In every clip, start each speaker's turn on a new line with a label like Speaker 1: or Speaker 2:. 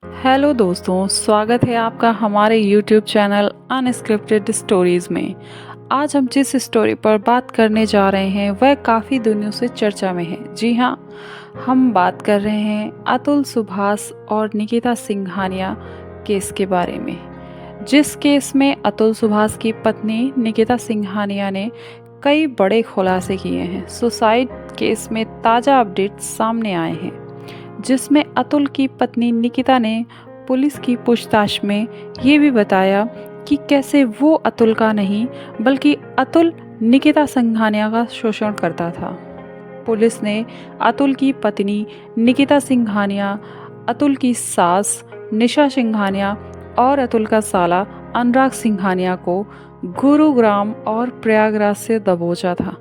Speaker 1: Hello दोस्तों, स्वागत है आपका हमारे YouTube चैनल अनस्क्रिप्टेड स्टोरीज़ में। आज हम जिस स्टोरी पर बात करने जा रहे हैं वह काफ़ी दिनों से चर्चा में है। जी हाँ, हम बात कर रहे हैं अतुल सुभाष और निकिता सिंघानिया केस के बारे में। जिस केस में अतुल सुभाष की पत्नी निकिता सिंघानिया ने कई बड़े खुलासे किए हैं। सुसाइड केस में ताज़ा अपडेट सामने आए हैं, जिसमें अतुल की पत्नी निकिता ने पुलिस की पूछताछ में ये भी बताया कि कैसे वो अतुल का नहीं बल्कि अतुल निकिता सिंघानिया का शोषण करता था। पुलिस ने अतुल की पत्नी निकिता सिंघानिया, अतुल की सास निशा सिंघानिया और अतुल का साला अनुराग सिंघानिया को गुरुग्राम और प्रयागराज से दबोचा था।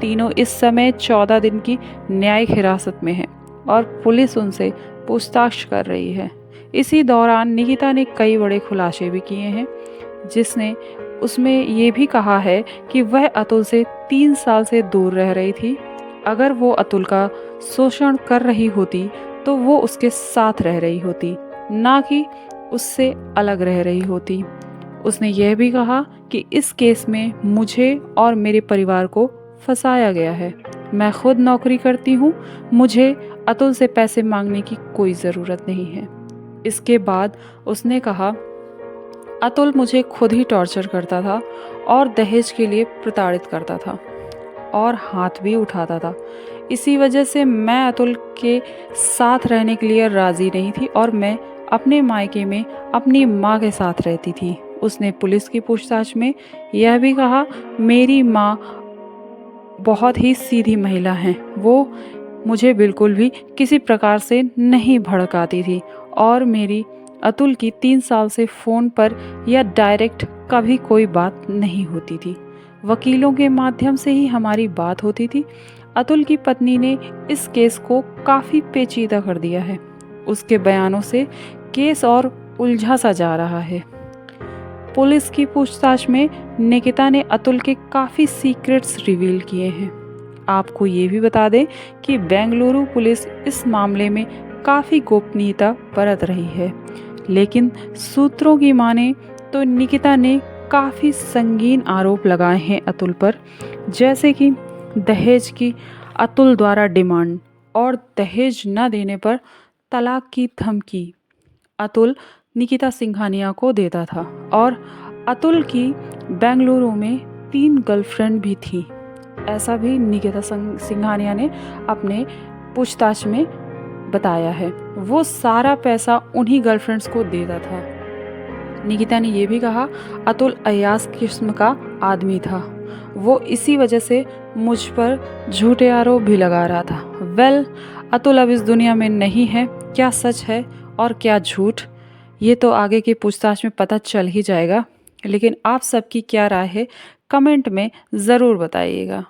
Speaker 1: तीनों इस समय 14 दिन की न्यायिक हिरासत में हैं और पुलिस उनसे पूछताछ कर रही है। इसी दौरान निकिता ने कई बड़े खुलासे भी किए हैं, जिसने उसमें ये भी कहा है कि वह अतुल से 3 साल से दूर रह रही थी। अगर वो अतुल का शोषण कर रही होती तो वो उसके साथ रह रही होती, ना कि उससे अलग रह रही होती। उसने यह भी कहा कि इस केस में मुझे और मेरे परिवार को फंसाया गया है। मैं खुद नौकरी करती हूँ, मुझे अतुल से पैसे मांगने की कोई ज़रूरत नहीं है। इसके बाद उसने कहा, अतुल मुझे खुद ही टॉर्चर करता था और दहेज के लिए प्रताड़ित करता था और हाथ भी उठाता था। इसी वजह से मैं अतुल के साथ रहने के लिए राज़ी नहीं थी और मैं अपने मायके में अपनी माँ के साथ रहती थी। उसने पुलिस की पूछताछ में यह भी कहा, मेरी माँ बहुत ही सीधी महिला हैं। वो मुझे बिल्कुल भी किसी प्रकार से नहीं भड़काती थी और मेरी अतुल की 3 साल से फ़ोन पर या डायरेक्ट कभी कोई बात नहीं होती थी। वकीलों के माध्यम से ही हमारी बात होती थी। अतुल की पत्नी ने इस केस को काफ़ी पेचीदा कर दिया है। उसके बयानों से केस और उलझा सा जा रहा है। पुलिस की पूछताछ में निकिता ने अतुल के काफ़ी सीक्रेट्स रिवील किए हैं। आपको ये भी बता दें कि बेंगलुरु पुलिस इस मामले में काफ़ी गोपनीयता बरत रही है, लेकिन सूत्रों की माने तो निकिता ने काफ़ी संगीन आरोप लगाए हैं अतुल पर, जैसे कि दहेज की अतुल द्वारा डिमांड और दहेज न देने पर तलाक की धमकी अतुल निकिता सिंघानिया को देता था और अतुल की बेंगलुरु में 3 गर्लफ्रेंड भी थी। ऐसा भी निकिता सिंघानिया ने अपने पूछताछ में बताया है। वो सारा पैसा उन्हीं गर्लफ्रेंड्स को देता था। निकिता ने यह भी कहा, अतुल अय्यास किस्म का आदमी था। वो इसी वजह से मुझ पर झूठे आरोप भी लगा रहा था। अतुल अब इस दुनिया में नहीं है। क्या सच है और क्या झूठ, ये तो आगे की पूछताछ में पता चल ही जाएगा। लेकिन आप सबकी क्या राय है, कमेंट में ज़रूर बताइएगा।